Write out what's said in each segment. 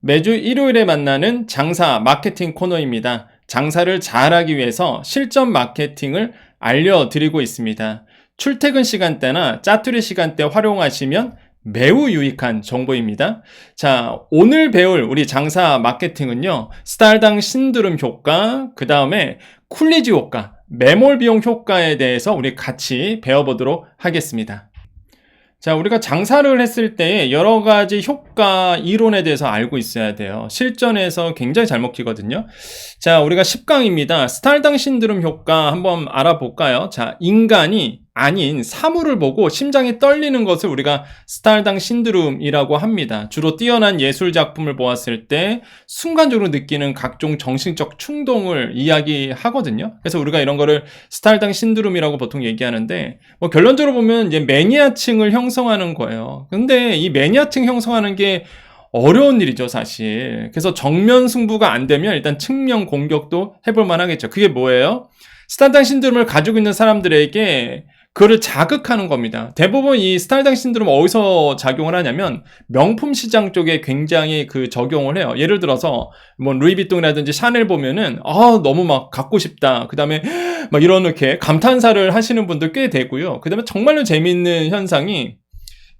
매주 일요일에 만나는 장사 마케팅 코너입니다. 장사를 잘하기 위해서 실전 마케팅을 알려드리고 있습니다. 출퇴근 시간대나 짜투리 시간대 활용하시면 매우 유익한 정보입니다. 자, 오늘 배울 우리 장사 마케팅은요, 스타일당 신드롬 효과, 그 다음에 쿨리지 효과, 매몰 비용 효과에 대해서 우리 같이 배워보도록 하겠습니다. 자, 우리가 장사를 했을 때 여러 가지 효과 이론에 대해서 알고 있어야 돼요. 실전에서 굉장히 잘 먹히거든요. 자, 우리가 10강입니다. 스타일당 신드롬 효과 한번 알아볼까요? 자, 인간이 아닌 사물을 보고 심장이 떨리는 것을 우리가 스타일당 신드롬이라고 합니다. 주로 뛰어난 예술 작품을 보았을 때 순간적으로 느끼는 각종 정신적 충동을 이야기하거든요. 그래서 우리가 이런 거를 스타일당 신드롬이라고 보통 얘기하는데, 뭐 결론적으로 보면 이제 매니아층을 형성하는 거예요. 근데 이 매니아층 형성하는 게 어려운 일이죠, 사실. 그래서 정면 승부가 안 되면 일단 측면 공격도 해볼 만하겠죠. 그게 뭐예요? 스타일당 신드롬을 가지고 있는 사람들에게 그거를 자극하는 겁니다. 대부분 이 스타일당 신드롬 어디서 작용을 하냐면 명품 시장 쪽에 굉장히 그 적용을 해요. 예를 들어서 뭐 루이비통이라든지 샤넬 보면은 너무 막 갖고 싶다. 그다음에 막 이렇게 감탄사를 하시는 분들 꽤 되고요. 그다음에 정말로 재미있는 현상이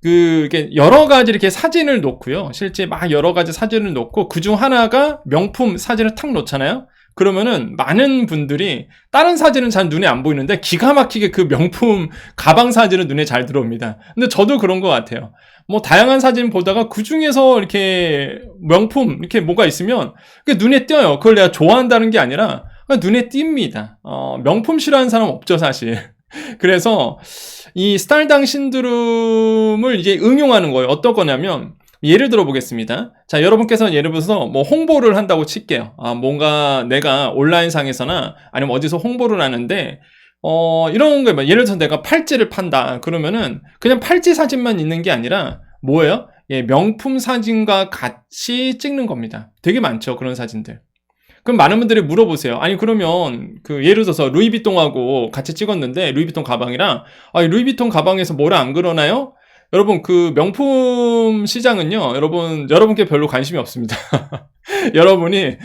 이게 여러 가지 이렇게 사진을 놓고요. 실제 막 여러 가지 사진을 놓고 그중 하나가 명품 사진을 탁 놓잖아요. 그러면은 많은 분들이 다른 사진은 잘 눈에 안 보이는데 기가 막히게 그 명품 가방 사진은 눈에 잘 들어옵니다. 근데 저도 그런 것 같아요. 뭐 다양한 사진 보다가 그 중에서 이렇게 명품 이렇게 뭐가 있으면 그게 눈에 띄어요. 그걸 내가 좋아한다는 게 아니라 그냥 눈에 띕니다. 명품 싫어하는 사람 없죠, 사실. 그래서 이 스타일당 신드롬을 이제 응용하는 거예요. 어떤 거냐면 예를 들어 보겠습니다. 자, 여러분께서 예를 들어서 뭐 홍보를 한다고 칠게요. 뭔가 내가 온라인상에서나 아니면 어디서 홍보를 하는데 이런 거 예를 들어서 내가 팔찌를 판다. 그러면은 그냥 팔찌 사진만 있는 게 아니라 뭐예요? 예, 명품 사진과 같이 찍는 겁니다. 되게 많죠, 그런 사진들. 그럼 많은 분들이 물어보세요. 아니 그러면 예를 들어서 루이비통하고 같이 찍었는데 루이비통 가방이랑 루이비통 가방에서 뭐라 안 그러나요? 여러분 그 명품 시장은요, 여러분께 별로 관심이 없습니다. 여러분이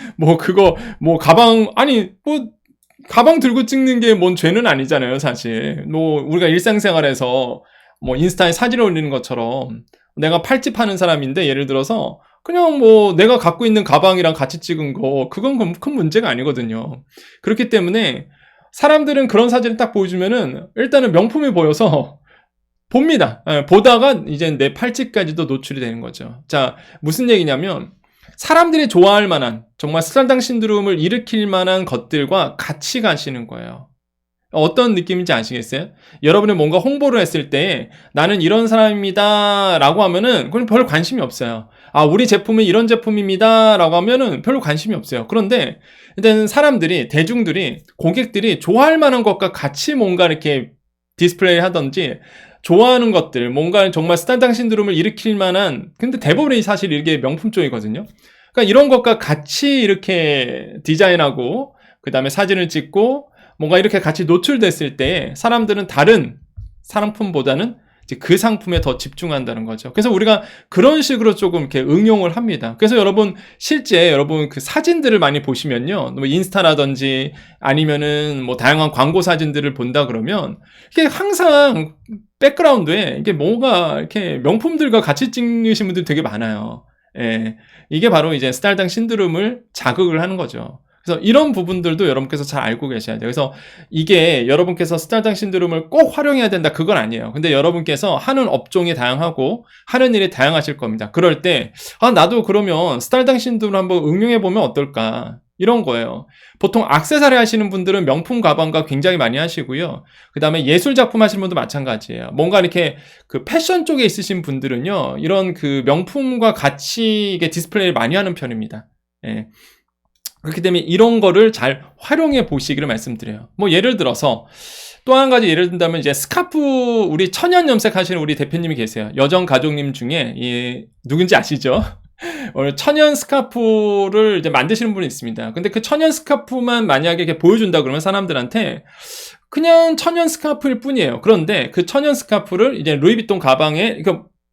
가방 들고 찍는 게 뭔 죄는 아니잖아요, 사실. 우리가 일상생활에서 인스타에 사진을 올리는 것처럼 내가 팔찌 파는 사람인데 예를 들어서 그냥 내가 갖고 있는 가방이랑 같이 찍은 거, 그건 큰 문제가 아니거든요. 그렇기 때문에 사람들은 그런 사진을 딱 보여주면은 일단은 명품이 보여서 봅니다. 보다가 이제 내 팔찌까지도 노출이 되는 거죠. 자, 무슨 얘기냐면 사람들이 좋아할 만한, 정말 스타일당 신드롬을 일으킬 만한 것들과 같이 가시는 거예요. 어떤 느낌인지 아시겠어요? 여러분이 뭔가 홍보를 했을 때 나는 이런 사람입니다 라고 하면은 그건 별 관심이 없어요. 우리 제품은 이런 제품입니다 라고 하면은 별로 관심이 없어요. 그런데 일단 대중들이, 고객들이 좋아할 만한 것과 같이 뭔가 이렇게 디스플레이 하던지 좋아하는 것들, 뭔가 정말 스타일당 신드롬을 일으킬 만한, 근데 대부분이 사실 이게 명품 쪽이거든요. 그러니까 이런 것과 같이 이렇게 디자인하고 그 다음에 사진을 찍고 뭔가 이렇게 같이 노출됐을 때 사람들은 다른 상품보다는 이제 그 상품에 더 집중한다는 거죠. 그래서 우리가 그런 식으로 조금 이렇게 응용을 합니다. 그래서 실제 여러분 그 사진들을 많이 보시면요, 인스타라든지 아니면은 다양한 광고 사진들을 본다 그러면 이게 항상 백그라운드에 이게 뭔가 이렇게 명품들과 같이 찍으신 분들 되게 많아요. 예. 이게 바로 이제 스타일당 신드롬을 자극을 하는 거죠. 그래서 이런 부분들도 여러분께서 잘 알고 계셔야 돼요. 그래서 이게 여러분께서 스타일당 신드롬을 꼭 활용해야 된다, 그건 아니에요. 근데 여러분께서 하는 업종이 다양하고 하는 일이 다양하실 겁니다. 그럴 때 나도 그러면 스타일당 신드롬을 한번 응용해보면 어떨까, 이런 거예요. 보통 액세서리 하시는 분들은 명품 가방과 굉장히 많이 하시고요. 그 다음에 예술 작품 하시는 분도 마찬가지예요. 뭔가 이렇게 패션 쪽에 있으신 분들은요, 이런 명품과 같이 이게 디스플레이를 많이 하는 편입니다. 예. 그렇기 때문에 이런 거를 잘 활용해 보시기를 말씀드려요. 예를 들어서 또 한 가지 예를 든다면 이제 스카프, 우리 천연 염색 하시는 우리 대표님이 계세요. 여정 가족님 중에 누군지 아시죠? 천연 스카프를 이제 만드시는 분이 있습니다. 근데 그 천연 스카프만 만약에 이렇게 보여준다 그러면 사람들한테 그냥 천연 스카프일 뿐이에요. 그런데 그 천연 스카프를 이제 루이비통 가방에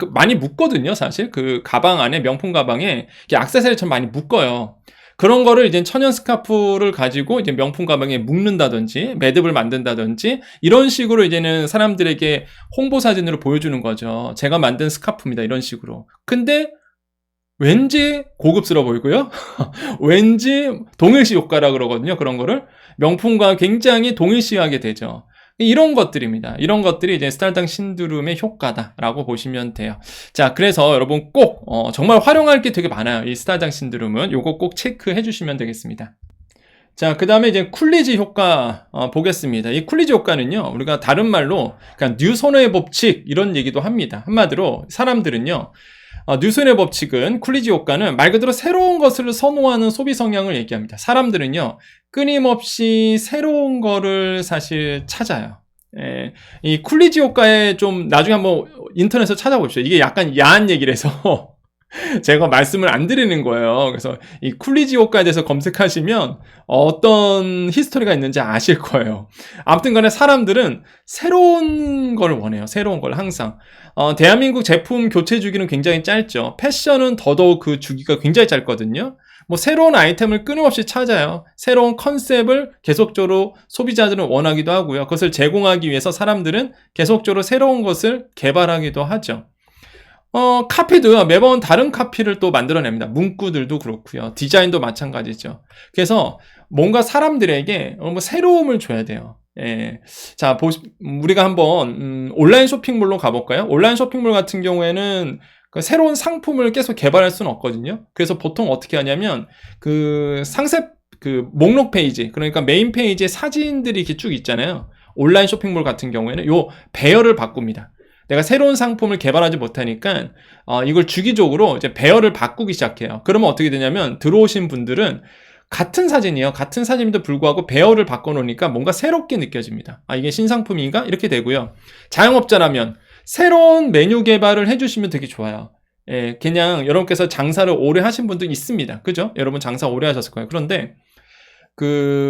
많이 묻거든요, 사실. 그 가방 안에, 명품 가방에 액세서리처럼 많이 묶어요. 그런 거를 이제 천연 스카프를 가지고 이제 명품 가방에 묶는다든지, 매듭을 만든다든지, 이런 식으로 이제는 사람들에게 홍보 사진으로 보여주는 거죠. 제가 만든 스카프입니다, 이런 식으로. 근데 왠지 고급스러워 보이고요. 왠지 동일시 효과라 그러거든요, 그런 거를. 명품과 굉장히 동일시하게 되죠. 이런 것들입니다. 이런 것들이 이제 스타일당 신두름의 효과다라고 보시면 돼요. 자, 그래서 여러분 꼭 정말 활용할 게 되게 많아요. 이 스타일당 신두름은 요거 꼭 체크해 주시면 되겠습니다. 자, 그 다음에 이제 쿨리지 효과 보겠습니다. 이 쿨리지 효과는요, 우리가 다른 말로 그냥 뉴손의 법칙 이런 얘기도 합니다. 한마디로 사람들은요, 뉴손의 법칙은, 쿨리지 효과는 말 그대로 새로운 것을 선호하는 소비 성향을 얘기합니다. 사람들은요, 끊임없이 새로운 거를 사실 찾아요. 예, 이 쿨리지 효과에 좀 나중에 한번 인터넷에서 찾아보십시오. 이게 약간 야한 얘기라서 제가 말씀을 안 드리는 거예요. 그래서 이 쿨리지 효과에 대해서 검색하시면 어떤 히스토리가 있는지 아실 거예요. 아무튼 간에 사람들은 새로운 걸 원해요. 새로운 걸 항상. 대한민국 제품 교체 주기는 굉장히 짧죠. 패션은 더더욱 그 주기가 굉장히 짧거든요. 뭐 새로운 아이템을 끊임없이 찾아요. 새로운 컨셉을 계속적으로 소비자들은 원하기도 하고요. 그것을 제공하기 위해서 사람들은 계속적으로 새로운 것을 개발하기도 하죠. 카피도요, 매번 다른 카피를 또 만들어냅니다. 문구들도 그렇고요. 디자인도 마찬가지죠. 그래서 뭔가 사람들에게 뭐 새로움을 줘야 돼요. 예. 자, 우리가 한번, 온라인 쇼핑몰로 가볼까요? 온라인 쇼핑몰 같은 경우에는 그 새로운 상품을 계속 개발할 수는 없거든요. 그래서 보통 어떻게 하냐면, 그 목록 페이지, 그러니까 메인 페이지에 사진들이 이렇게 쭉 있잖아요. 온라인 쇼핑몰 같은 경우에는 요 배열을 바꿉니다. 내가 새로운 상품을 개발하지 못하니까 이걸 주기적으로 이제 배열을 바꾸기 시작해요. 그러면 어떻게 되냐면 들어오신 분들은 같은 사진이에요. 같은 사진임에도 불구하고 배열을 바꿔놓으니까 뭔가 새롭게 느껴집니다. 이게 신상품인가? 이렇게 되고요. 자영업자라면 새로운 메뉴 개발을 해주시면 되게 좋아요. 예, 그냥 여러분께서 장사를 오래 하신 분도 있습니다. 그죠? 여러분 장사 오래 하셨을 거예요. 그런데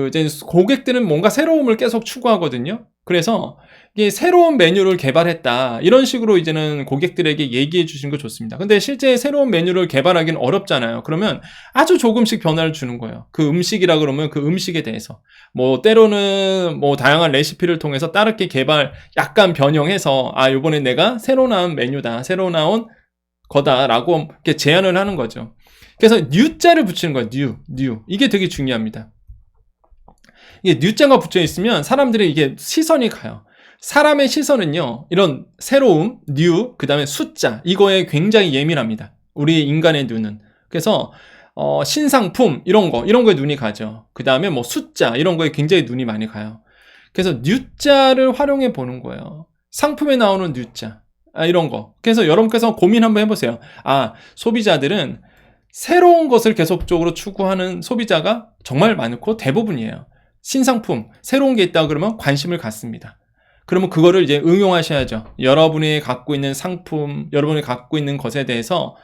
이제 고객들은 뭔가 새로움을 계속 추구하거든요. 그래서 이게 새로운 메뉴를 개발했다, 이런 식으로 이제는 고객들에게 얘기해 주시는 거 좋습니다. 근데 실제 새로운 메뉴를 개발하기는 어렵잖아요. 그러면 아주 조금씩 변화를 주는 거예요. 그 음식이라 그러면 그 음식에 대해서 뭐 때로는 뭐 다양한 레시피를 통해서 다르게 개발 약간 변형해서 요번에 내가 새로 나온 메뉴다, 새로 나온 거다라고 이렇게 제안을 하는 거죠. 그래서 뉴자를 붙이는 거예요. 뉴. 이게 되게 중요합니다. 이게 뉴자가 붙여 있으면 사람들이 이게 시선이 가요. 사람의 시선은요, 이런 새로움, 뉴, 그 다음에 숫자, 이거에 굉장히 예민합니다. 우리 인간의 눈은. 그래서 신상품 이런 거에 눈이 가죠. 그 다음에 뭐 숫자 이런 거에 굉장히 눈이 많이 가요. 그래서 뉴자를 활용해 보는 거예요. 상품에 나오는 뉴자, 이런 거. 그래서 여러분께서 고민 한번 해보세요. 소비자들은 새로운 것을 계속적으로 추구하는 소비자가 정말 많고 대부분이에요. 신상품, 새로운 게 있다 그러면 관심을 갖습니다. 그러면 그거를 이제 응용하셔야죠. 여러분이 갖고 있는 상품, 여러분이 갖고 있는 것에 대해서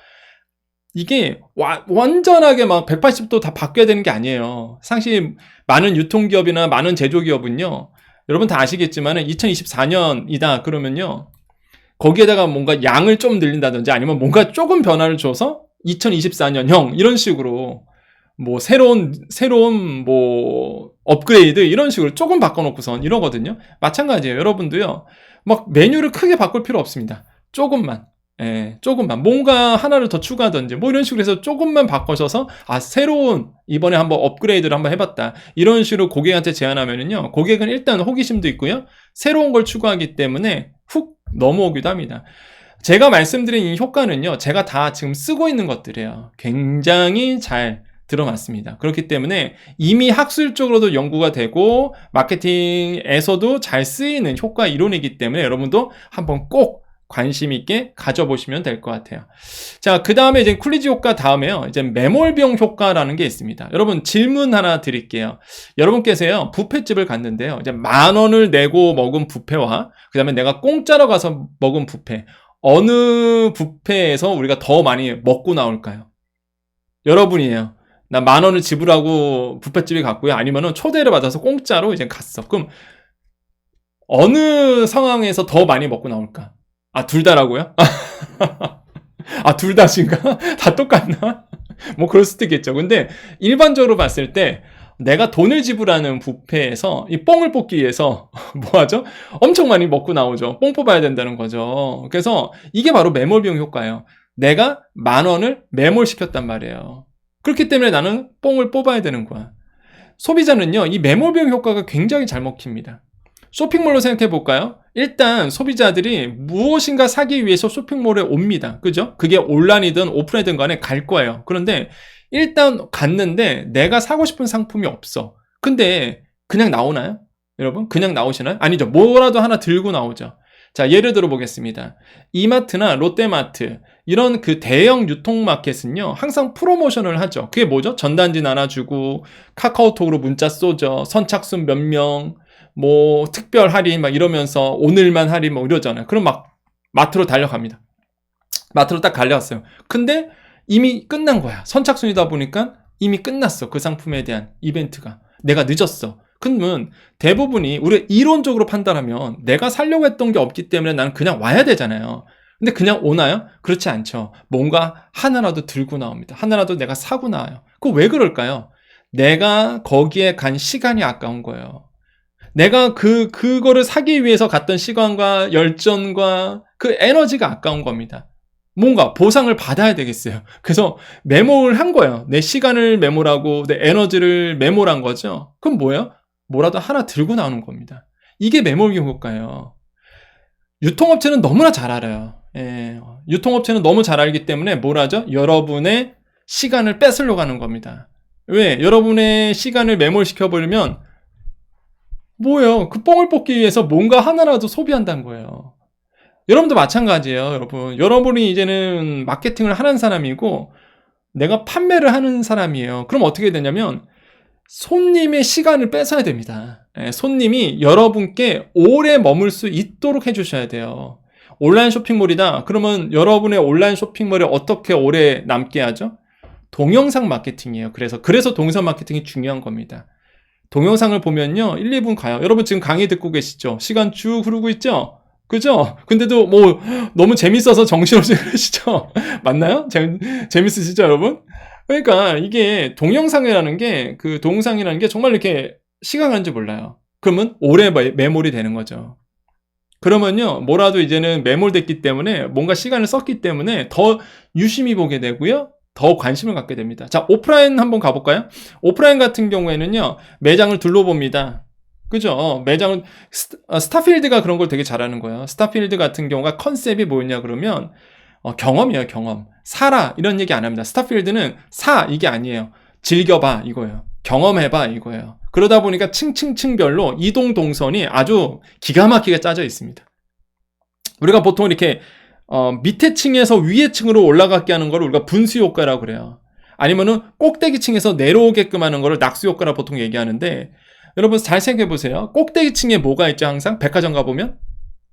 이게 완전하게 막 180도 다 바뀌어야 되는 게 아니에요. 사실 많은 유통기업이나 많은 제조기업은요, 여러분 다 아시겠지만 2024년이다 그러면요, 거기에다가 뭔가 양을 좀 늘린다든지 아니면 뭔가 조금 변화를 줘서 2024년형 이런 식으로 뭐 새로운 뭐 업그레이드 이런 식으로 조금 바꿔놓고선 이러거든요. 마찬가지예요. 여러분도요, 막 메뉴를 크게 바꿀 필요 없습니다. 조금만 뭔가 하나를 더 추가하든지 뭐 이런 식으로 해서 조금만 바꿔셔서 새로운, 이번에 한번 업그레이드를 한번 해봤다, 이런 식으로 고객한테 제안하면은요, 고객은 일단 호기심도 있고요, 새로운 걸 추구하기 때문에 훅 넘어오기도 합니다. 제가 말씀드린 이 효과는요, 제가 다 지금 쓰고 있는 것들이에요. 굉장히 잘 들어맞습니다. 그렇기 때문에 이미 학술적으로도 연구가 되고 마케팅에서도 잘 쓰이는 효과 이론이기 때문에 여러분도 한번 꼭 관심 있게 가져보시면 될 것 같아요. 자, 그 다음에 이제 쿨리지 효과 다음에요, 이제 매몰비용 효과라는 게 있습니다. 여러분 질문 하나 드릴게요. 여러분께서요, 뷔페집을 갔는데요, 이제 10,000원을 내고 먹은 뷔페와 그 다음에 내가 공짜로 가서 먹은 뷔페, 어느 뷔페에서 우리가 더 많이 먹고 나올까요? 여러분이에요. 나 10,000원을 지불하고 뷔페집에 갔고요, 아니면은 초대를 받아서 공짜로 이제 갔어. 그럼 어느 상황에서 더 많이 먹고 나올까? 아, 둘 다라고요? 아, 둘 다신가? 다 똑같나? 뭐 그럴 수도 있겠죠. 근데 일반적으로 봤을 때 내가 돈을 지불하는 뷔페에서 이 뽕을 뽑기 위해서 뭐 하죠? 엄청 많이 먹고 나오죠. 뽕 뽑아야 된다는 거죠. 그래서 이게 바로 매몰 비용 효과예요. 내가 10,000원을 매몰시켰단 말이에요. 그렇기 때문에 나는 뽕을 뽑아야 되는 거야. 소비자는요, 이 매몰 비용 효과가 굉장히 잘 먹힙니다. 쇼핑몰로 생각해 볼까요? 일단 소비자들이 무엇인가 사기 위해서 쇼핑몰에 옵니다. 그죠? 그게 온라인이든 오프라인이든 간에 갈 거예요. 그런데 일단 갔는데 내가 사고 싶은 상품이 없어. 근데 그냥 나오나요? 여러분? 그냥 나오시나요? 아니죠. 뭐라도 하나 들고 나오죠. 자, 예를 들어 보겠습니다. 이마트나 롯데마트 이런 그 대형 유통마켓은요, 항상 프로모션을 하죠. 그게 뭐죠? 전단지 나눠주고 카카오톡으로 문자 쏘죠. 선착순 몇 명, 뭐 특별 할인 막 이러면서 오늘만 할인 뭐 이러잖아요. 그럼 막 마트로 달려갑니다. 마트로 딱 달려갔어요. 근데 이미 끝난 거야. 선착순이다 보니까 이미 끝났어. 그 상품에 대한 이벤트가. 내가 늦었어. 그러면 대부분이 우리 이론적으로 판단하면 내가 살려고 했던 게 없기 때문에 나는 그냥 와야 되잖아요. 근데 그냥 오나요? 그렇지 않죠. 뭔가 하나라도 들고 나옵니다. 하나라도 내가 사고 나와요. 그거 왜 그럴까요? 내가 거기에 간 시간이 아까운 거예요. 내가 그거를 사기 위해서 갔던 시간과 열정과 그 에너지가 아까운 겁니다. 뭔가 보상을 받아야 되겠어요. 그래서 메모를 한 거예요. 내 시간을 메모하고 내 에너지를 메모한 거죠. 그럼 뭐예요? 뭐라도 하나 들고 나오는 겁니다. 이게 메모 효과예요. 유통업체는 너무나 잘 알아요. 예, 유통업체는 너무 잘 알기 때문에 뭘 하죠? 여러분의 시간을 뺏으려고 하는 겁니다. 왜? 여러분의 시간을 매몰시켜버리면 뭐예요? 그 뽕을 뽑기 위해서 뭔가 하나라도 소비한다는 거예요. 여러분도 마찬가지예요, 여러분. 여러분이 이제는 마케팅을 하는 사람이고 내가 판매를 하는 사람이에요. 그럼 어떻게 되냐면 손님의 시간을 뺏어야 됩니다. 손님이 여러분께 오래 머물 수 있도록 해주셔야 돼요. 온라인 쇼핑몰이다. 그러면 여러분의 온라인 쇼핑몰에 어떻게 오래 남게 하죠? 동영상 마케팅이에요. 그래서 동영상 마케팅이 중요한 겁니다. 동영상을 보면요, 1, 2분 가요. 여러분 지금 강의 듣고 계시죠? 시간 쭉 흐르고 있죠? 그죠? 근데도 뭐 너무 재밌어서 정신없이 그러시죠? 맞나요? 재밌으시죠, 여러분? 그러니까 이게 동영상이라는 게, 그 동영상이라는 게 정말 이렇게 시간 가는지 몰라요. 그러면 오래 매몰이 되는 거죠. 그러면요, 뭐라도 이제는 매몰됐기 때문에 뭔가 시간을 썼기 때문에 더 유심히 보게 되고요. 더 관심을 갖게 됩니다. 자, 오프라인 한번 가볼까요? 오프라인 같은 경우에는요, 매장을 둘러봅니다. 그죠? 매장은, 스타필드가 그런 걸 되게 잘하는 거예요. 스타필드 같은 경우가 컨셉이 뭐였냐 그러면, 경험이에요, 경험. 사라, 이런 얘기 안 합니다. 스타필드는 이게 아니에요. 즐겨봐, 이거예요. 경험해봐, 이거예요. 그러다 보니까 층층층별로 이동 동선이 아주 기가 막히게 짜져 있습니다. 우리가 보통 이렇게, 밑에 층에서 위에 층으로 올라가게 하는 걸 우리가 분수 효과라고 그래요. 아니면은 꼭대기 층에서 내려오게끔 하는 거를 낙수 효과라 보통 얘기하는데, 여러분 잘 생각해 보세요. 꼭대기 층에 뭐가 있죠? 항상 백화점 가보면,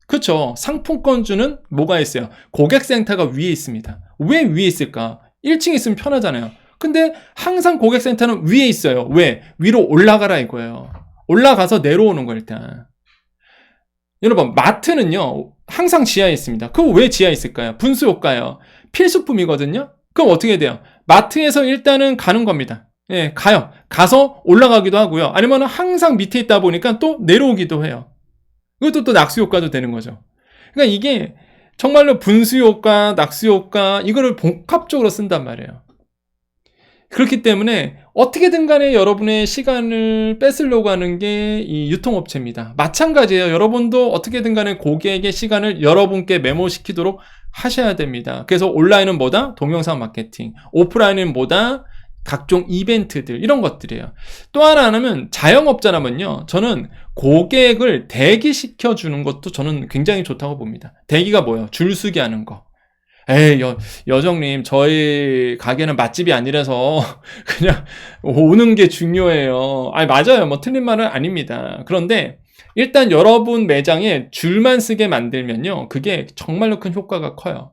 그렇죠. 상품권주는 뭐가 있어요? 고객센터가 위에 있습니다. 왜 위에 있을까? 1층에 있으면 편하잖아요. 근데 항상 고객센터는 위에 있어요. 왜? 위로 올라가라 이거예요. 올라가서 내려오는 거 일단. 여러분 마트는요 항상 지하에 있습니다. 그거 왜 지하에 있을까요? 분수 효과예요. 필수품이거든요. 그럼 어떻게 돼요? 마트에서 일단은 가는 겁니다. 예, 가요. 가서 올라가기도 하고요. 아니면 항상 밑에 있다 보니까 또 내려오기도 해요. 이것도 또 낙수 효과도 되는 거죠. 그러니까 이게 정말로 분수 효과, 낙수 효과 이거를 복합적으로 쓴단 말이에요. 그렇기 때문에 어떻게든 간에 여러분의 시간을 뺏으려고 하는 게 이 유통업체입니다. 마찬가지예요. 여러분도 어떻게든 간에 고객의 시간을 여러분께 메모시키도록 하셔야 됩니다. 그래서 온라인은 뭐다? 동영상 마케팅. 오프라인은 뭐다? 각종 이벤트들 이런 것들이에요. 또 하나는 자영업자라면요. 저는 고객을 대기시켜 주는 것도 저는 굉장히 좋다고 봅니다. 대기가 뭐예요? 줄서기 하는 거. 에이, 여정님, 저희 가게는 맛집이 아니라서 그냥 오는 게 중요해요. 아니, 맞아요. 뭐 틀린 말은 아닙니다. 그런데 일단 여러분 매장에 줄만 쓰게 만들면요. 그게 정말로 큰 효과가 커요.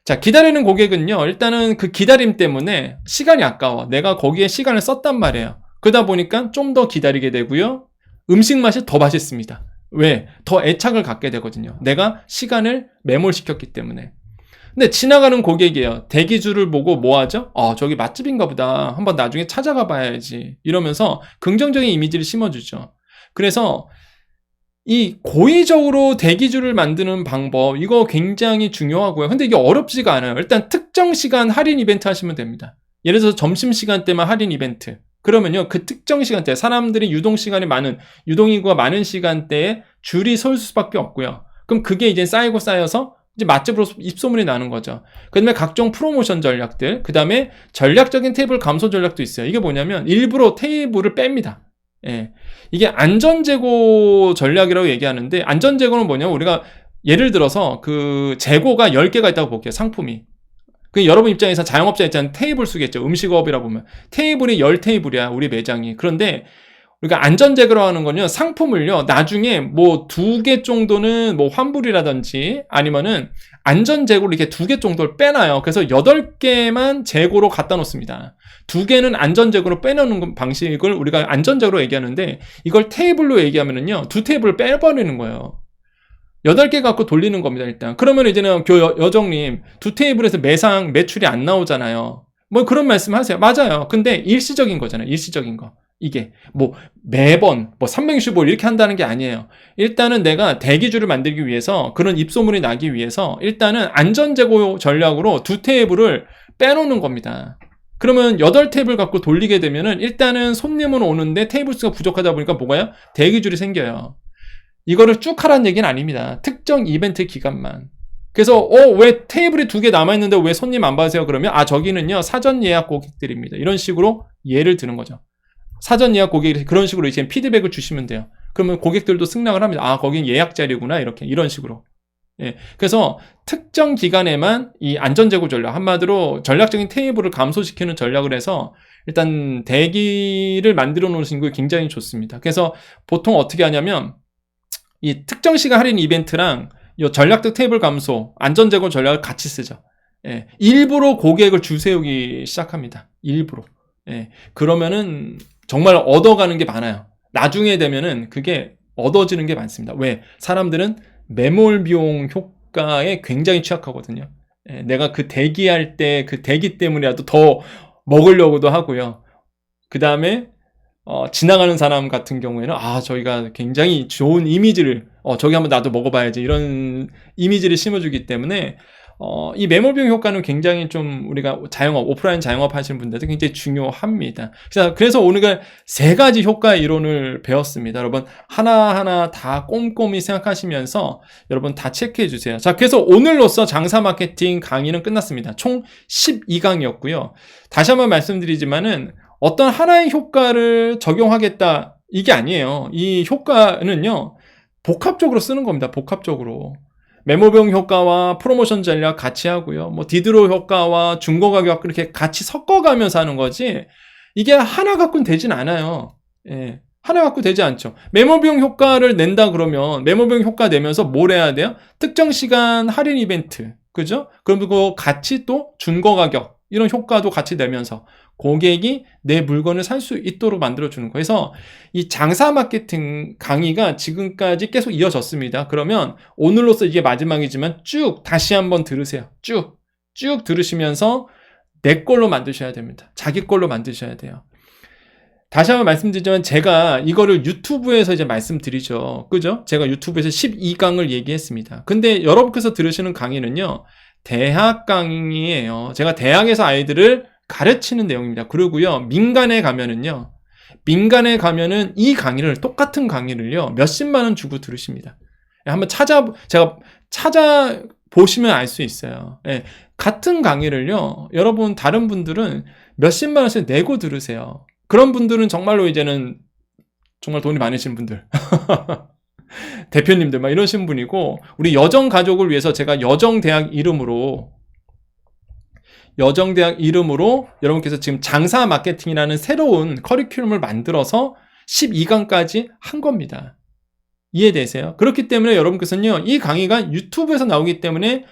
자, 기다리는 고객은요. 일단은 그 기다림 때문에 시간이 아까워. 내가 거기에 시간을 썼단 말이에요. 그러다 보니까 좀 더 기다리게 되고요. 음식 맛이 더 맛있습니다. 왜? 더 애착을 갖게 되거든요. 내가 시간을 매몰시켰기 때문에. 근데 지나가는 고객이에요. 대기줄을 보고 뭐 하죠? 저기 맛집인가 보다. 한번 나중에 찾아가 봐야지. 이러면서 긍정적인 이미지를 심어주죠. 그래서 이 고의적으로 대기줄을 만드는 방법, 이거 굉장히 중요하고요. 근데 이게 어렵지가 않아요. 일단 특정 시간 할인 이벤트 하시면 됩니다. 예를 들어서 점심시간 때만 할인 이벤트. 그러면요, 그 특정 시간대, 사람들이 유동시간이 많은, 유동인구가 많은 시간대에 줄이 설 수밖에 없고요. 그럼 그게 이제 쌓이고 쌓여서 이제 맛집으로 입소문이 나는 거죠. 그 다음에 각종 프로모션 전략들, 그 다음에 전략적인 테이블 감소 전략도 있어요. 이게 뭐냐면 일부러 테이블을 뺍니다. 예. 이게 안전재고 전략이라고 얘기하는데, 안전재고는 뭐냐면 우리가 예를 들어서 그 재고가 10개가 있다고 볼게요. 상품이. 그 여러분 입장에서 자영업자 입장은 테이블 수겠죠. 음식업이라 보면. 테이블이 10테이블이야, 우리 매장이. 그런데 우리가 안전재고로 하는 건요, 상품을요, 나중에 뭐 2개 정도는 뭐 환불이라든지 아니면은 안전재고를 이렇게 2개 정도를 빼놔요. 그래서 8개만 재고로 갖다 놓습니다. 2개는 안전재고로 빼놓는 방식을 우리가 안전재고로 얘기하는데, 이걸 테이블로 얘기하면은요, 2테이블을 빼버리는 거예요. 8개 갖고 돌리는 겁니다, 일단. 그러면 이제는 여정님, 2테이블에서 매상 매출이 안 나오잖아요. 뭐 그런 말씀 하세요. 맞아요. 근데 일시적인 거잖아요. 일시적인 거. 이게 뭐 매번 뭐 365일 이렇게 한다는 게 아니에요. 일단은 내가 대기줄을 만들기 위해서, 그런 입소문이 나기 위해서 일단은 안전재고 전략으로 2테이블을 빼놓는 겁니다. 그러면 8테이블 갖고 돌리게 되면은 일단은 손님은 오는데 테이블 수가 부족하다 보니까 뭐가요? 대기줄이 생겨요. 이거를 쭉 하라는 얘기는 아닙니다. 특정 이벤트 기간만. 그래서 왜 테이블이 2개 남아있는데 왜 손님 안 받으세요? 그러면 저기는요, 사전 예약 고객들입니다. 이런 식으로 예를 드는 거죠. 사전 예약 고객이 그런 식으로 이제 피드백을 주시면 돼요. 그러면 고객들도 승낙을 합니다. 거긴 예약 자리구나. 이런 식으로. 예. 그래서 특정 기간에만 이 안전재고 전략, 한마디로 전략적인 테이블을 감소시키는 전략을 해서 일단 대기를 만들어 놓으신 거 굉장히 좋습니다. 그래서 보통 어떻게 하냐면, 이 특정 시간 할인 이벤트랑 이 전략적 테이블 감소, 안전재고 전략을 같이 쓰죠. 예. 일부러 고객을 줄 세우기 시작합니다. 일부러. 예. 그러면은 정말 얻어가는 게 많아요. 나중에 되면은 그게 얻어지는 게 많습니다. 왜? 사람들은 매몰 비용 효과에 굉장히 취약하거든요. 예. 내가 그 대기할 때 그 대기 때문이라도 더 먹으려고도 하고요. 그 다음에 지나가는 사람 같은 경우에는 저희가 굉장히 좋은 이미지를 저기 한번 나도 먹어봐야지, 이런 이미지를 심어주기 때문에 이 매몰비용 효과는 굉장히 좀 우리가 자영업, 오프라인 자영업 하시는 분들도 굉장히 중요합니다. 그래서 오늘 3가지 효과의 이론을 배웠습니다. 여러분 하나하나 다 꼼꼼히 생각하시면서 여러분 다 체크해 주세요. 자, 그래서 오늘로써 장사 마케팅 강의는 끝났습니다. 총 12강이었고요. 다시 한번 말씀드리지만은 어떤 하나의 효과를 적용하겠다, 이게 아니에요. 이 효과는요, 복합적으로 쓰는 겁니다. 복합적으로. 매몰비용 효과와 프로모션 전략 같이 하고요. 뭐 디드로 효과와 중고 가격 그렇게 같이 섞어가면서 하는 거지, 이게 하나 갖고는 되진 않아요. 예. 하나 갖고 되지 않죠. 매몰비용 효과를 낸다 그러면 매몰비용 효과 내면서 뭘 해야 돼요? 특정 시간 할인 이벤트. 그죠? 그리고 같이 또 중고 가격, 이런 효과도 같이 내면서 고객이 내 물건을 살 수 있도록 만들어주는 거예요. 그래서 이 장사 마케팅 강의가 지금까지 계속 이어졌습니다. 그러면 오늘로써 이게 마지막이지만 쭉 다시 한번 들으세요. 쭉 들으시면서 내 걸로 만드셔야 됩니다. 자기 걸로 만드셔야 돼요. 다시 한번 말씀드리지만 제가 이거를 유튜브에서 이제 말씀드리죠. 그죠? 제가 유튜브에서 12강을 얘기했습니다. 근데 여러분께서 들으시는 강의는요, 대학 강의예요. 제가 대학에서 아이들을 가르치는 내용입니다. 그리고요, 민간에 가면은 이 강의를, 똑같은 강의를요, 몇십만 원 주고 들으십니다. 한번 제가 찾아보시면 알 수 있어요. 예, 같은 강의를요, 여러분, 다른 분들은 몇십만 원씩 내고 들으세요. 그런 분들은 정말로 이제는 정말 돈이 많으신 분들. 대표님들 막 이러신 분이고, 우리 여정 가족을 위해서 제가 여정대학 이름으로 여러분께서 지금 장사 마케팅이라는 새로운 커리큘럼을 만들어서 12강까지 한 겁니다. 이해되세요? 그렇기 때문에 여러분께서는요, 이 강의가 유튜브에서 나오기 때문에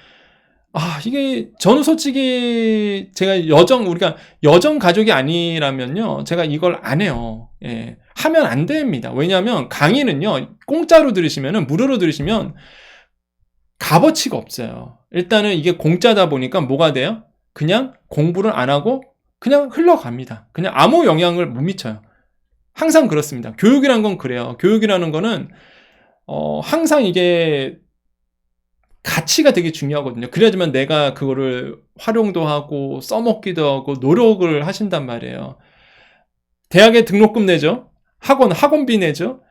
이게, 저는 솔직히, 우리가 여정 가족이 아니라면요, 제가 이걸 안 해요. 예. 하면 안 됩니다. 왜냐면, 강의는요, 공짜로 들으시면은, 무료로 들으시면, 값어치가 없어요. 일단은 이게 공짜다 보니까 뭐가 돼요? 그냥 공부를 안 하고, 그냥 흘러갑니다. 그냥 아무 영향을 못 미쳐요. 항상 그렇습니다. 교육이란 건 그래요. 교육이라는 거는, 항상 이게, 가치가 되게 중요하거든요. 그래야지만 내가 그거를 활용도 하고 써먹기도 하고 노력을 하신단 말이에요. 대학에 등록금 내죠. 학원비 내죠.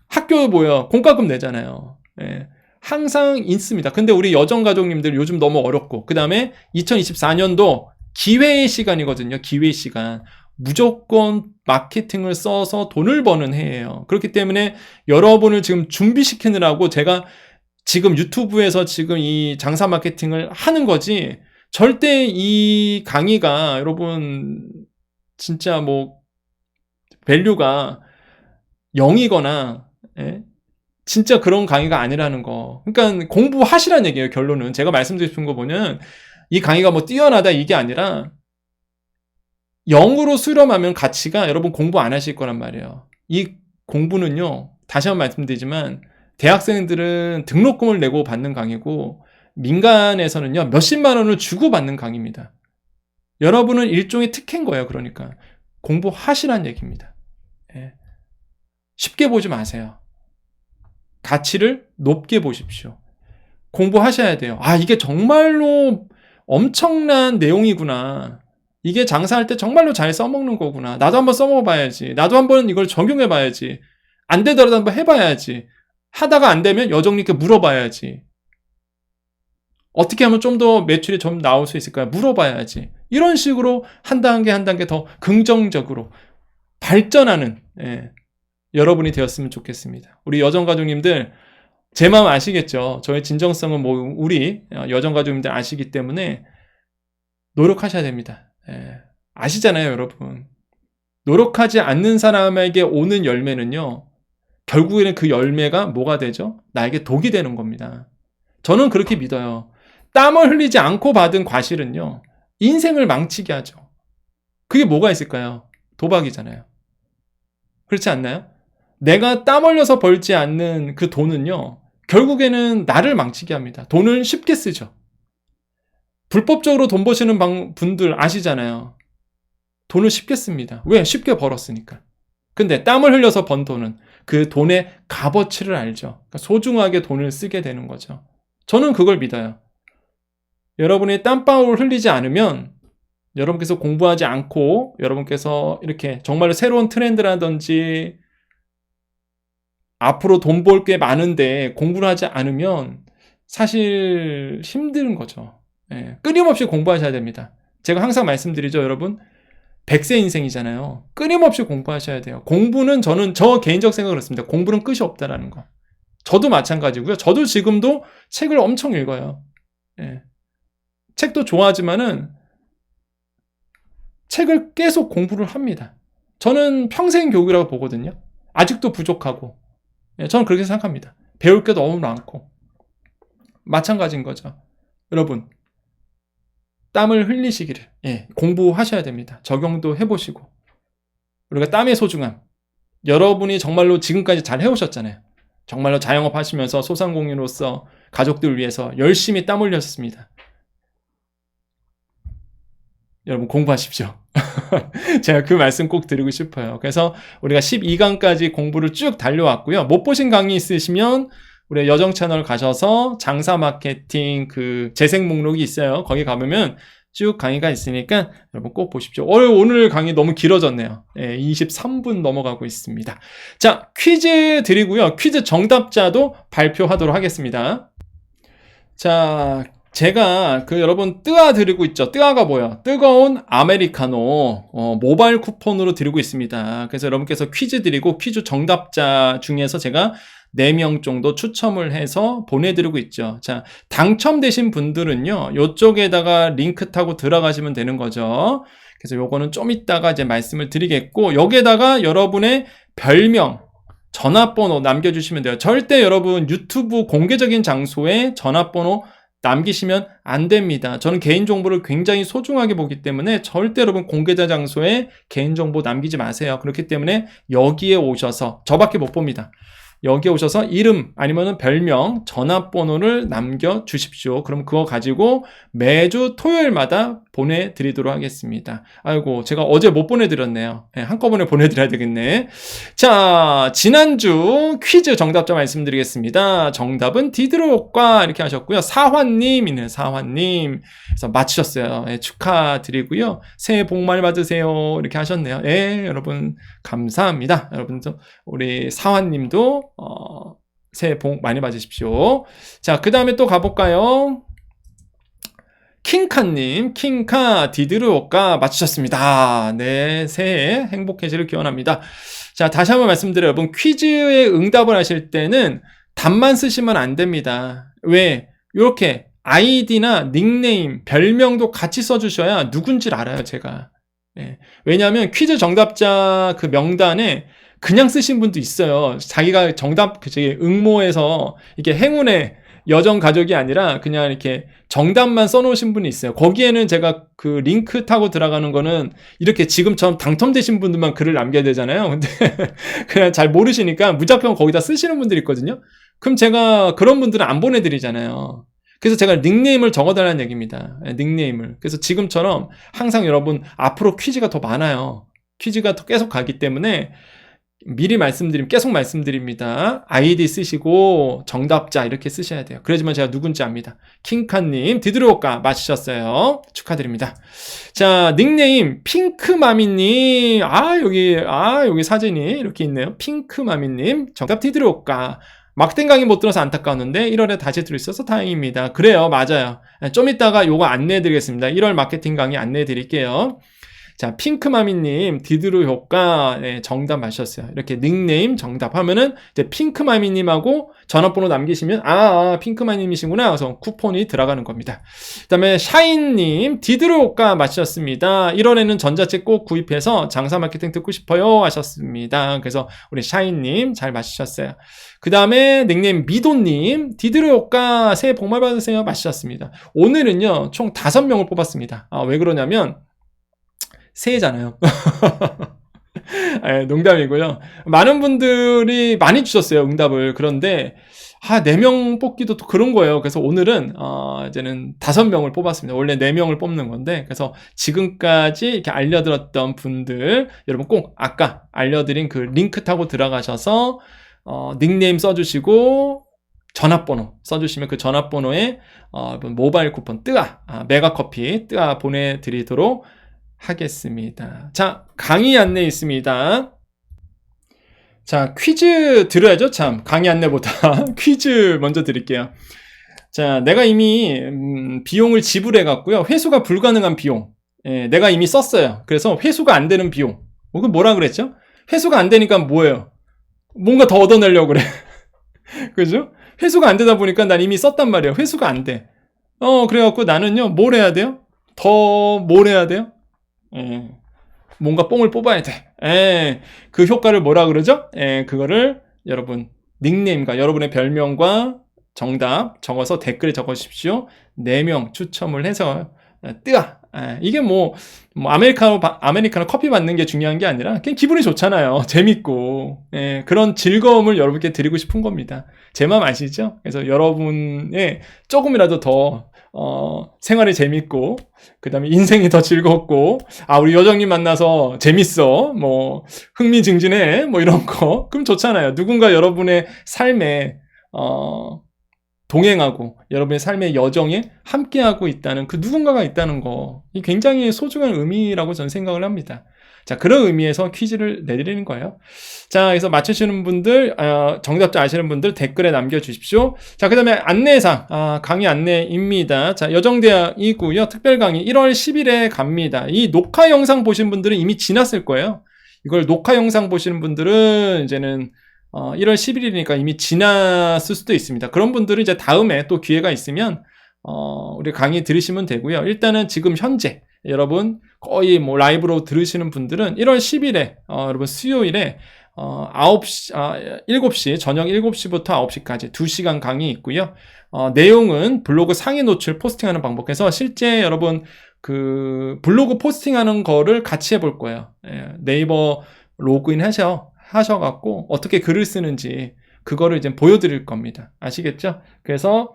학교 공과금 내잖아요. 예. 항상 있습니다. 근데 우리 여정가족님들 요즘 너무 어렵고, 그 다음에 2024년도 기회의 시간이거든요. 기회의 시간. 무조건 마케팅을 써서 돈을 버는 해예요. 그렇기 때문에 여러분을 지금 준비시키느라고 제가 지금 유튜브에서 지금 이 장사 마케팅을 하는 거지, 절대 이 강의가 여러분 진짜 밸류가 0이거나 진짜 그런 강의가 아니라는 거. 그러니까 공부하시라는 얘기예요. 결론은 제가 말씀드리고 싶은 거 보면, 이 강의가 뛰어나다 이게 아니라 0으로 수렴하면 가치가, 여러분 공부 안 하실 거란 말이에요. 이 공부는요, 다시 한번 말씀드리지만, 대학생들은 등록금을 내고 받는 강의고, 민간에서는요, 몇십만 원을 주고 받는 강의입니다. 여러분은 일종의 특혜인 거예요. 그러니까 공부하시란 얘기입니다. 쉽게 보지 마세요. 가치를 높게 보십시오. 공부하셔야 돼요. 이게 정말로 엄청난 내용이구나. 이게 장사할 때 정말로 잘 써먹는 거구나. 나도 한번 써먹어봐야지. 나도 한번 이걸 적용해봐야지. 안 되더라도 한번 해봐야지. 하다가 안 되면 여정님께 물어봐야지. 어떻게 하면 좀 더 매출이 좀 나올 수 있을까요? 물어봐야지. 이런 식으로 한 단계 더 긍정적으로 발전하는 여러분이 되었으면 좋겠습니다. 우리 여정가족님들, 제 마음 아시겠죠? 저의 진정성은 우리 여정가족님들 아시기 때문에 노력하셔야 됩니다. 아시잖아요, 여러분. 노력하지 않는 사람에게 오는 열매는요, 결국에는 그 열매가 뭐가 되죠? 나에게 독이 되는 겁니다. 저는 그렇게 믿어요. 땀을 흘리지 않고 받은 과실은요, 인생을 망치게 하죠. 그게 뭐가 있을까요? 도박이잖아요. 그렇지 않나요? 내가 땀 흘려서 벌지 않는 그 돈은요, 결국에는 나를 망치게 합니다. 돈을 쉽게 쓰죠. 불법적으로 돈 버시는 분들 아시잖아요. 돈을 쉽게 씁니다. 왜? 쉽게 벌었으니까. 근데 땀을 흘려서 번 돈은 그 돈의 값어치를 알죠. 그러니까 소중하게 돈을 쓰게 되는 거죠. 저는 그걸 믿어요. 여러분이 땀방울을 흘리지 않으면, 여러분께서 공부하지 않고, 여러분께서 이렇게 정말로 새로운 트렌드라든지 앞으로 돈 벌 게 많은데 공부를 하지 않으면 사실 힘든 거죠. 끊임없이 공부하셔야 됩니다. 제가 항상 말씀드리죠, 여러분. 100세 인생이잖아요. 끊임없이 공부하셔야 돼요. 공부는, 저 개인적 생각은 그렇습니다. 공부는 끝이 없다라는 거. 저도 마찬가지고요. 저도 지금도 책을 엄청 읽어요. 책도 좋아하지만은 책을 계속 공부를 합니다. 저는 평생 교육이라고 보거든요. 아직도 부족하고. 저는 그렇게 생각합니다. 배울 게 너무 많고. 마찬가지인 거죠. 여러분, 땀을 흘리시기를, 공부하셔야 됩니다. 적용도 해보시고. 우리가 땀의 소중함, 여러분이 정말로 지금까지 잘 해오셨잖아요. 정말로 자영업 하시면서 소상공인으로서 가족들을 위해서 열심히 땀 흘렸습니다. 여러분 공부하십시오. 제가 그 말씀 꼭 드리고 싶어요. 그래서 우리가 12강까지 공부를 쭉 달려왔고요. 못 보신 강의 있으시면 우리 여정 채널 가셔서 장사 마케팅 그 재생 목록이 있어요. 거기 가보면 쭉 강의가 있으니까 여러분 꼭 보십시오. 오늘 강의 너무 길어졌네요. 23분 넘어가고 있습니다. 자, 퀴즈 드리고요. 퀴즈 정답자도 발표하도록 하겠습니다. 자, 제가 여러분 뜨아 드리고 있죠. 뜨아가 뭐야? 뜨거운 아메리카노 모바일 쿠폰으로 드리고 있습니다. 그래서 여러분께서 퀴즈 드리고 퀴즈 정답자 중에서 제가 4명 정도 추첨을 해서 보내드리고 있죠. 자, 당첨되신 분들은요, 요쪽에다가 링크 타고 들어가시면 되는 거죠. 그래서 요거는 좀 이따가 이제 말씀을 드리겠고, 여기에다가 여러분의 별명, 전화번호 남겨주시면 돼요. 절대 여러분 유튜브 공개적인 장소에 전화번호 남기시면 안 됩니다. 저는 개인정보를 굉장히 소중하게 보기 때문에 절대 여러분 공개자 장소에 개인정보 남기지 마세요. 그렇기 때문에 여기에 오셔서 저밖에 못 봅니다. 여기에 오셔서 이름 아니면 별명, 전화번호를 남겨주십시오. 그럼 그거 가지고 매주 토요일마다 보내드리도록 하겠습니다. 아이고, 제가 어제 못 보내드렸네요. 네, 한꺼번에 보내드려야 되겠네. 자, 지난주 퀴즈 정답자 말씀드리겠습니다. 정답은 디드로효과 이렇게 하셨고요. 사환님이네요. 사환님. 그래서 맞추셨어요. 네, 축하드리고요. 새해 복 많이 받으세요. 이렇게 하셨네요. 네, 여러분 감사합니다. 여러분 우리 사환님도 새해 복 많이 받으십시오. 자, 그 다음에 또 가볼까요? 킹카님, 킹카 디드로효과 맞추셨습니다. 네, 새해 행복해지를 기원합니다. 자, 다시 한번 말씀드려요. 여러분 퀴즈에 응답을 하실 때는 답만 쓰시면 안 됩니다. 왜? 이렇게 아이디나 닉네임, 별명도 같이 써주셔야 누군지를 알아요, 제가. 네. 왜냐하면 퀴즈 정답자 그 명단에 그냥 쓰신 분도 있어요. 자기가 정답, 응모해서 이게 행운의 여정 가족이 아니라 그냥 이렇게 정답만 써놓으신 분이 있어요. 거기에는 제가 그 링크 타고 들어가는 거는 이렇게 지금처럼 당첨되신 분들만 글을 남겨야 되잖아요. 근데 그냥 잘 모르시니까 무작정 거기다 쓰시는 분들이 있거든요. 그럼 제가 그런 분들은 안 보내드리잖아요. 그래서 제가 닉네임을 적어달라는 얘기입니다. 닉네임을. 그래서 지금처럼 항상 여러분 앞으로 퀴즈가 더 많아요. 퀴즈가 더 계속 가기 때문에 미리 계속 말씀드립니다. 아이디 쓰시고 정답자 이렇게 쓰셔야 돼요. 그래야지만 제가 누군지 압니다. 킹카님 디드로효과 맞히셨어요. 축하드립니다. 자, 닉네임 핑크마미님. 여기 사진이 이렇게 있네요. 핑크마미님 정답 디드로효과. 막된 강의 못 들어서 안타까웠는데 1월에 다시 들어있어서 다행입니다. 그래요, 맞아요. 좀 이따가 요거 안내해드리겠습니다. 1월 마케팅 강의 안내해드릴게요. 자, 핑크마미님 디드로효과 정답 맞으셨어요. 이렇게 닉네임 정답 하면은 이제 핑크마미님하고 전화번호 남기시면 핑크마미님이시구나 그래서 쿠폰이 들어가는 겁니다. 그 다음에 샤인님 디드로효과 맞으셨습니다. 1월에는 전자책 꼭 구입해서 장사 마케팅 듣고 싶어요 하셨습니다. 그래서 우리 샤인님 잘 맞으셨어요. 그 다음에 닉네임 미도님 디드로효과 새해 복 많이 받으세요 맞으셨습니다. 오늘은요 총 5명을 뽑았습니다. 왜 그러냐면 새해잖아요. 농담이고요. 많은 분들이 많이 주셨어요, 응답을. 그런데 4명 뽑기도 또 그런 거예요. 그래서 오늘은 이제는 5명을 뽑았습니다. 원래 4명을 뽑는 건데 그래서 지금까지 이렇게 알려드렸던 분들 여러분 꼭 아까 알려드린 그 링크 타고 들어가셔서 닉네임 써주시고 전화번호 써주시면 그 전화번호에 모바일 쿠폰 메가커피 보내드리도록 하겠습니다. 자, 강의 안내 있습니다. 자, 퀴즈 드려야죠. 참, 강의 안내보다 퀴즈 먼저 드릴게요. 자, 내가 이미 비용을 지불해 갖고요. 회수가 불가능한 비용. 내가 이미 썼어요. 그래서 회수가 안 되는 비용. 그건 뭐라 그랬죠? 회수가 안 되니까 뭐예요? 뭔가 더 얻어내려고 그래. 그죠? 회수가 안 되다 보니까 난 이미 썼단 말이에요. 회수가 안 돼. 그래갖고 나는요, 뭘 해야 돼요? 뭘 해야 돼요? 뭔가 뽕을 뽑아야 돼. 그 효과를 뭐라 그러죠? 그거를 여러분 닉네임과 여러분의 별명과 정답 적어서 댓글에 적어주십시오. 4명 추첨을 해서 이게 아메리카노 커피 받는 게 중요한 게 아니라 그냥 기분이 좋잖아요. 재밌고 그런 즐거움을 여러분께 드리고 싶은 겁니다. 제 마음 아시죠? 그래서 여러분의 조금이라도 더 생활이 재밌고 그 다음에 인생이 더 즐겁고 우리 여정님 만나서 재밌어 흥미진진해 이런 거 그럼 좋잖아요. 누군가 여러분의 삶에 동행하고 여러분의 삶의 여정에 함께하고 있다는 그 누군가가 있다는 거 이 굉장히 소중한 의미라고 저는 생각을 합니다. 자, 그런 의미에서 퀴즈를 내드리는 거예요. 자, 그래서 맞추시는 분들, 정답자 아시는 분들 댓글에 남겨주십시오. 자, 그 다음에 안내상, 강의 안내입니다. 자, 여정대학이고요. 특별 강의 1월 10일에 갑니다. 이 녹화 영상 보신 분들은 이미 지났을 거예요. 이걸 녹화 영상 보시는 분들은 이제는 1월 11일이니까 이미 지났을 수도 있습니다. 그런 분들은 이제 다음에 또 기회가 있으면 우리 강의 들으시면 되고요. 일단은 지금 현재 여러분 거의 라이브로 들으시는 분들은 1월 10일에 여러분 수요일에 9시, 7시, 저녁 7시부터 9시까지 2시간 강의 있고요. 내용은 블로그 상위 노출 포스팅하는 방법. 그래서 실제 여러분 그 블로그 포스팅하는 거를 같이 해볼 거예요. 예, 네이버 로그인 하셔갖고 어떻게 글을 쓰는지 그거를 이제 보여드릴 겁니다. 아시겠죠? 그래서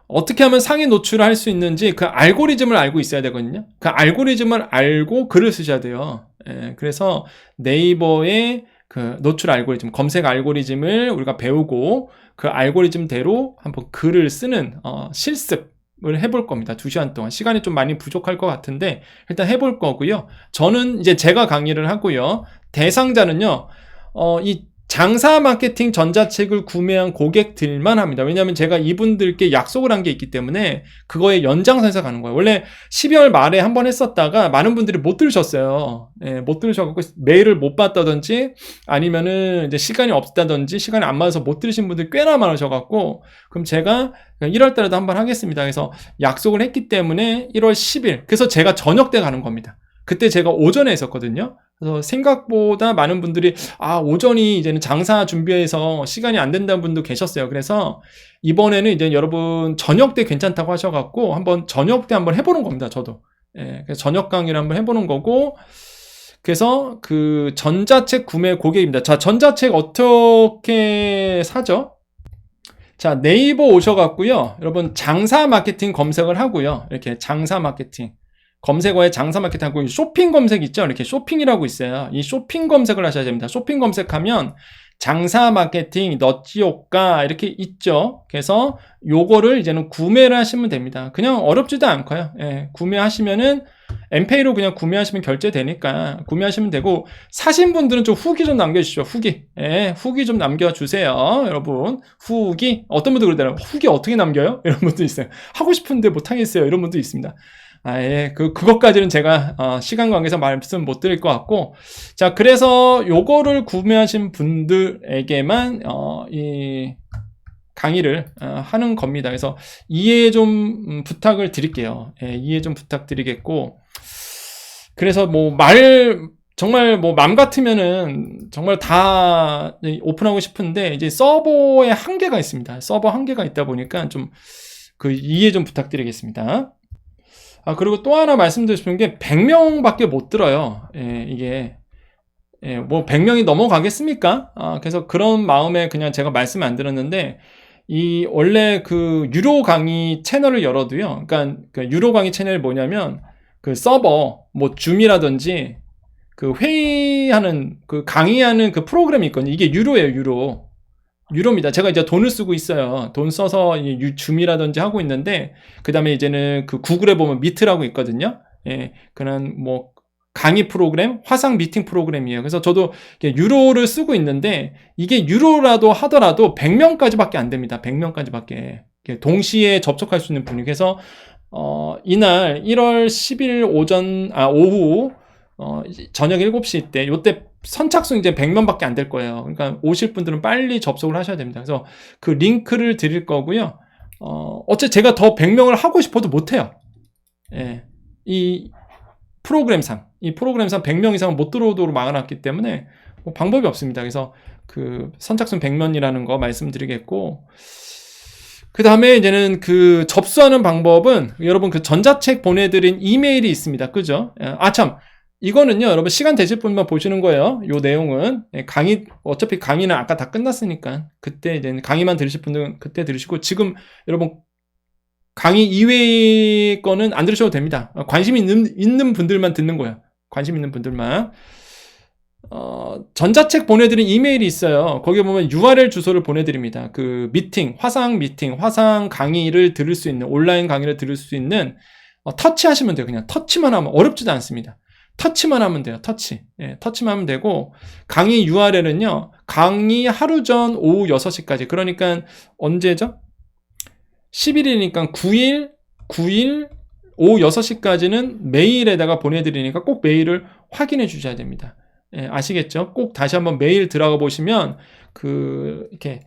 어떻게 하면 상위 노출을 할 수 있는지 그 알고리즘을 알고 있어야 되거든요. 그 알고리즘을 알고 글을 쓰셔야 돼요. 예, 그래서 네이버의 그 노출 알고리즘, 검색 알고리즘을 우리가 배우고 그 알고리즘대로 한번 글을 쓰는 실습을 해볼 겁니다. 2시간 동안. 시간이 좀 많이 부족할 것 같은데 일단 해볼 거고요. 저는 이제 제가 강의를 하고요. 대상자는요. 이 장사 마케팅 전자책을 구매한 고객들만 합니다. 왜냐하면 제가 이분들께 약속을 한 게 있기 때문에 그거에 연장선에서 가는 거예요. 원래 12월 말에 한번 했었다가 많은 분들이 못 들으셨어요. 예, 못 들으셔서 메일을 못 받다든지 아니면은 이제 시간이 없다든지 시간이 안 맞아서 못 들으신 분들이 꽤나 많으셔갖고 그럼 제가 1월 달에도 한번 하겠습니다. 그래서 약속을 했기 때문에 1월 10일. 그래서 제가 저녁 때 가는 겁니다. 그때 제가 오전에 했었거든요. 그래서 생각보다 많은 분들이 오전이 이제는 장사 준비해서 시간이 안 된다는 분도 계셨어요. 그래서 이번에는 이제 여러분 저녁 때 괜찮다고 하셔갖고 한번 저녁 때 한번 해보는 겁니다. 저도. 예, 그래서 저녁 강의를 한번 해보는 거고 그래서 그 전자책 구매 고객입니다. 자, 전자책 어떻게 사죠? 자, 네이버 오셔갖고요. 여러분 장사 마케팅 검색을 하고요. 이렇게 장사 마케팅. 검색어에 장사 마케팅 하고 쇼핑 검색 있죠? 이렇게 쇼핑이라고 있어요. 이 쇼핑 검색을 하셔야 됩니다. 쇼핑 검색하면 장사 마케팅, 너찌효과 이렇게 있죠. 그래서 요거를 이제는 구매를 하시면 됩니다. 그냥 어렵지도 않고요. 예, 구매하시면은 엠페이로 그냥 구매하시면 결제되니까 구매하시면 되고 사신 분들은 좀 후기 좀 남겨주시죠. 후기. 예, 후기 좀 남겨주세요. 여러분. 후기. 어떤 분들 그러더라고요. 후기 어떻게 남겨요? 이런 분도 있어요. 하고 싶은데 못하겠어요. 이런 분도 있습니다. 예, 그것까지는 제가, 시간 관계에서 말씀 못 드릴 것 같고. 자, 그래서 요거를 구매하신 분들에게만, 이 강의를, 하는 겁니다. 그래서 이해 좀 부탁을 드릴게요. 예, 이해 좀 부탁드리겠고. 그래서 정말 맘 같으면은 정말 다 오픈하고 싶은데, 이제 서버에 한계가 있습니다. 서버 한계가 있다 보니까 좀, 이해 좀 부탁드리겠습니다. 그리고 또 하나 말씀드리고 싶은 게 100명밖에 못 들어요. 예, 이게 100명이 넘어가겠습니까? 그래서 그런 마음에 그냥 제가 말씀 안 드렸는데 원래 그 유료 강의 채널을 열어도요. 그러니까 그 유료 강의 채널이 뭐냐면 그 서버 줌이라든지 그 회의하는 그 강의하는 그 프로그램이 있거든요. 이게 유료예요, 유료입니다. 제가 이제 돈을 쓰고 있어요. 돈 써서 줌이라든지 하고 있는데, 그 다음에 이제는 그 구글에 보면 미트라고 있거든요. 예, 그런 강의 프로그램, 화상 미팅 프로그램이에요. 그래서 저도 유로를 쓰고 있는데, 이게 유로라도 하더라도 100명까지밖에 안 됩니다. 100명까지밖에. 동시에 접속할 수 있는 분이. 그래서, 이날 1월 10일 오후, 저녁 7시 때, 요때 선착순 이제 100명밖에 안 될 거예요. 그러니까 오실 분들은 빨리 접속을 하셔야 됩니다. 그래서 그 링크를 드릴 거고요. 어째 제가 더 100명을 하고 싶어도 못해요. 예. 이 프로그램상 100명 이상은 못 들어오도록 막아놨기 때문에 방법이 없습니다. 그래서 그 선착순 100명이라는 거 말씀드리겠고, 그 다음에 이제는 그 접수하는 방법은 여러분 그 전자책 보내드린 이메일이 있습니다. 그죠? 참. 이거는요, 여러분 시간 되실 분만 보시는 거예요. 요 내용은 어차피 강의는 아까 다 끝났으니까 그때 이제 강의만 들으실 분들은 그때 들으시고, 지금 여러분 강의 이외의 거는 안 들으셔도 됩니다. 관심 있는 분들만 듣는 거예요. 관심 있는 분들만. 전자책 보내드린 이메일이 있어요. 거기에 보면 URL 주소를 보내드립니다. 그 화상 강의를 들을 수 있는, 온라인 강의를 들을 수 있는, 터치하시면 돼요. 그냥 터치만 하면 어렵지도 않습니다. 터치만 하면 돼요. 터치만 하면 되고, 강의 URL은요, 강의 하루 전 오후 6시까지. 그러니까 언제죠? 10일이니까 9일 오후 6시까지는 메일에다가 보내드리니까 꼭 메일을 확인해 주셔야 됩니다. 예, 아시겠죠? 꼭 다시 한번 메일 들어가 보시면, 이렇게,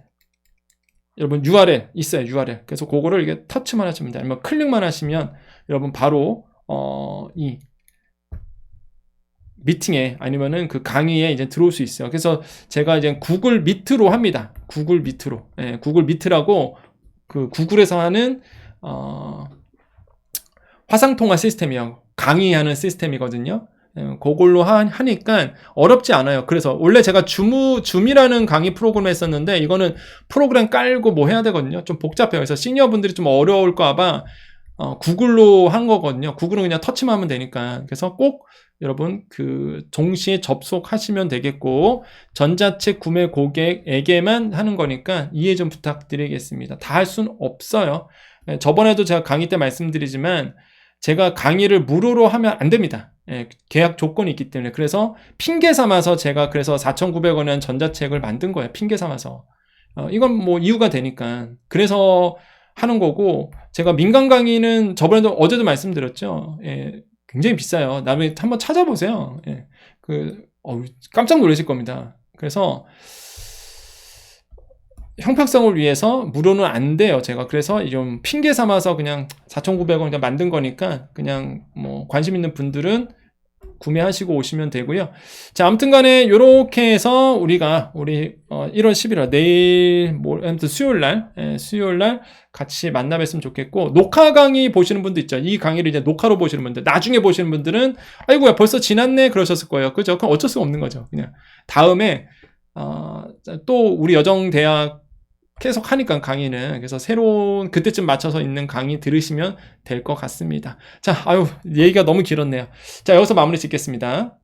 여러분 URL 있어요. URL. 그래서 그거를 이게 터치만 하시면 돼요. 아니면 클릭만 하시면 여러분 바로, 이 미팅에 아니면은 그 강의에 이제 들어올 수 있어요. 그래서 제가 이제 구글 미트로 합니다. 구글 미트로. 예, 구글 미트라고 그 구글에서 하는 화상통화 시스템이요. 강의하는 시스템이거든요. 예, 그걸로 하니까 어렵지 않아요. 그래서 원래 제가 줌이라는 강의 프로그램을 했었는데 이거는 프로그램 깔고 뭐 해야 되거든요. 좀 복잡해요. 그래서 시니어분들이 좀 어려울까 봐 구글로 한 거거든요. 구글은 그냥 터치만 하면 되니까. 그래서 꼭 여러분 그 동시에 접속하시면 되겠고 전자책 구매 고객에게만 하는 거니까 이해 좀 부탁드리겠습니다. 다 할 수는 없어요. 저번에도 제가 강의 때 말씀드리지만 제가 강의를 무료로 하면 안 됩니다. 계약 조건이 있기 때문에. 그래서 핑계 삼아서 제가 그래서 4,900원에 한 전자책을 만든 거예요. 핑계 삼아서. 이건 뭐 이유가 되니까. 그래서 하는 거고 제가 민간 강의는 저번에도 어제도 말씀드렸죠. 굉장히 비싸요. 나중에 한번 찾아보세요. 깜짝 놀라실 겁니다. 그래서 형평성을 위해서 무료는 안 돼요. 제가 그래서 좀 핑계 삼아서 그냥 4,900원 그냥 만든 거니까 그냥 뭐 관심 있는 분들은 구매하시고 오시면 되고요. 자, 아무튼 간에 요렇게 해서 우리 1월 11일 내일 수요일 날 같이 만나 뵀으면 좋겠고 녹화 강의 보시는 분도 있죠. 이 강의를 이제 녹화로 보시는 분들, 나중에 보시는 분들은 아이고야 벌써 지났네 그러셨을 거예요. 그죠? 그럼 어쩔 수가 없는 거죠. 그냥 다음에 또 우리 여정대학 계속 하니까 강의는 그래서 새로운 그때쯤 맞춰서 있는 강의 들으시면 될 것 같습니다. 자, 얘기가 너무 길었네요. 자, 여기서 마무리 짓겠습니다.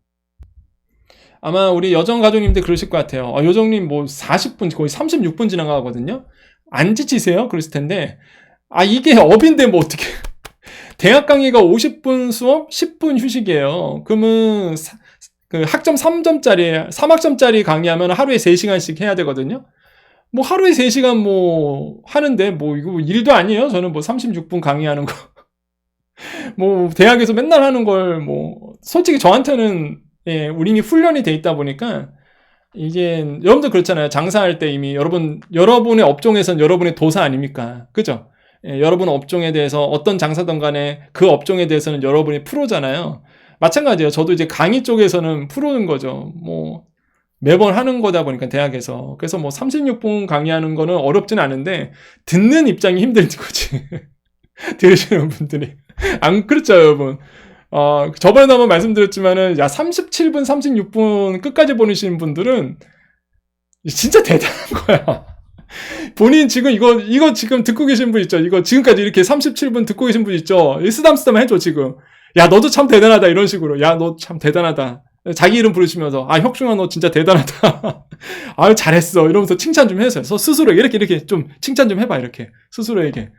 아마 우리 여정 가족님들 그러실 것 같아요. 여정님 뭐 40분 거의 36분 지나가거든요. 안 지치세요? 그랬을 텐데 이게 업인데 뭐 어떻게 대학 강의가 50분 수업 10분 휴식이에요. 그러면 그 학점 3학점짜리 강의하면 하루에 3시간씩 해야 되거든요. 뭐 하루에 3시간 뭐 하는데 뭐 이거 일도 아니에요. 저는 뭐 36분 강의하는 거. 뭐 대학에서 맨날 하는 걸 뭐 솔직히 저한테는 우리 이미 훈련이 돼 있다 보니까 이게 여러분들 그렇잖아요. 장사할 때 이미 여러분의 업종에선 여러분의 도사 아닙니까? 그죠? 여러분 업종에 대해서 어떤 장사든 간에 그 업종에 대해서는 여러분이 프로잖아요. 마찬가지예요. 저도 이제 강의 쪽에서는 프로인 거죠. 뭐 매번 하는 거다 보니까 대학에서. 그래서 뭐 36분 강의하는 거는 어렵진 않은데 듣는 입장이 힘든 거지. 들으시는 분들이. 안 그렇죠, 여러분. 저번에도 한번 말씀드렸지만은 37분, 36분 끝까지 보내시는 분들은 진짜 대단한 거야. 본인 지금 이거 지금 듣고 계신 분 있죠? 이거 지금까지 이렇게 37분 듣고 계신 분 있죠? 쓰담쓰담 해줘, 지금. 야, 너도 참 대단하다, 이런 식으로. 야, 너 참 대단하다. 자기 이름 부르시면서, 혁중아, 너 진짜 대단하다. 잘했어. 이러면서 칭찬 좀 해주세요. 스스로 이렇게 좀 칭찬 좀 해봐, 이렇게. 스스로에게.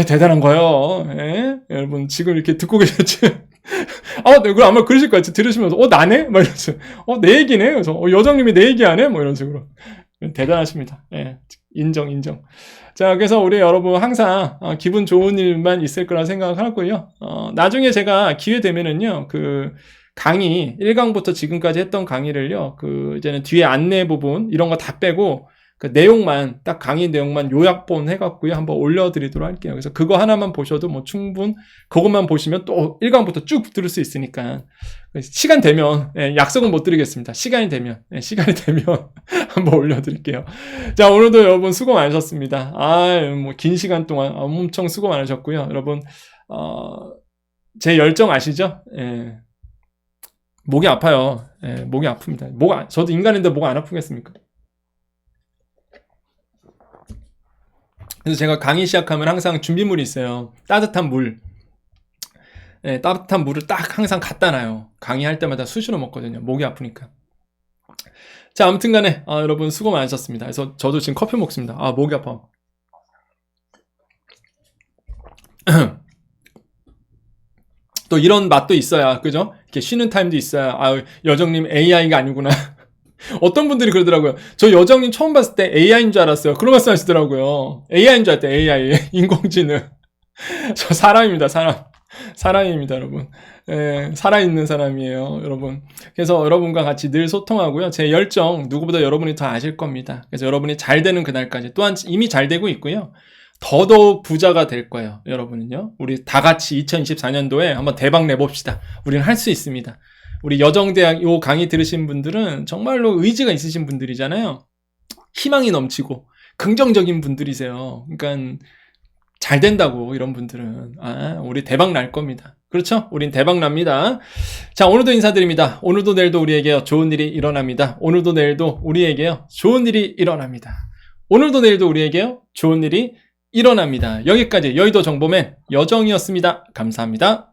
대단한 거예요. 여러분, 지금 이렇게 듣고 계셨지? 그럼 아마 그러실 것 같지? 들으시면서, 나네? 막 이러면서, 내 얘기네? 그래서, 여정님이 내 얘기 안 해? 뭐 이런 식으로. 대단하십니다. 인정. 자, 그래서 우리 여러분 항상 기분 좋은 일만 있을 거라 생각하고요. 나중에 제가 기회 되면은요, 그 강의 1강부터 지금까지 했던 강의를요, 이제는 뒤에 안내 부분 이런 거 다 빼고 그 내용만 딱 강의 내용만 요약본 해갖고요 한번 올려드리도록 할게요. 그래서 그거 하나만 보셔도 뭐 그것만 보시면 또 1강부터 쭉 들을 수 있으니까 시간 되면 약속은 못 드리겠습니다. 시간이 되면 한번 올려드릴게요. 자, 오늘도 여러분 수고 많으셨습니다. 뭐 긴 시간 동안 엄청 수고 많으셨고요. 여러분 제 열정 아시죠? 목이 아파요. 목이 아픕니다. 저도 인간인데 목 안 아프겠습니까? 그래서 제가 강의 시작하면 항상 준비물이 있어요. 따뜻한 물. 따뜻한 물을 딱 항상 갖다 놔요. 강의할 때마다 수시로 먹거든요. 목이 아프니까. 자, 아무튼 간에 여러분 수고 많으셨습니다. 그래서 저도 지금 커피 먹습니다. 목이 아파. 또 이런 맛도 있어야, 그죠? 이렇게 쉬는 타임도 있어야, 여정님 AI가 아니구나. 어떤 분들이 그러더라고요. 저 여정님 처음 봤을 때 AI인 줄 알았어요. 그런 말씀 하시더라고요. AI인 줄 알았대, AI. 인공지능. 저 사람입니다, 사람입니다, 여러분. 살아있는 사람이에요, 여러분. 그래서 여러분과 같이 늘 소통하고요. 제 열정, 누구보다 여러분이 더 아실 겁니다. 그래서 여러분이 잘 되는 그날까지. 또한 이미 잘 되고 있고요. 더더욱 부자가 될 거예요, 여러분은요. 우리 다 같이 2024년도에 한번 대박 내봅시다. 우리는 할 수 있습니다. 우리 여정대학 요 강의 들으신 분들은 정말로 의지가 있으신 분들이잖아요. 희망이 넘치고 긍정적인 분들이세요. 그러니까 잘 된다고, 이런 분들은. 우리 대박 날 겁니다. 그렇죠? 우린 대박 납니다. 자, 오늘도 인사드립니다. 오늘도 내일도 우리에게 좋은 일이 일어납니다. 오늘도 내일도 우리에게 좋은 일이 일어납니다. 오늘도 내일도 우리에게 좋은 일이 일어납니다. 여기까지 여의도 정보맨 여정이었습니다. 감사합니다.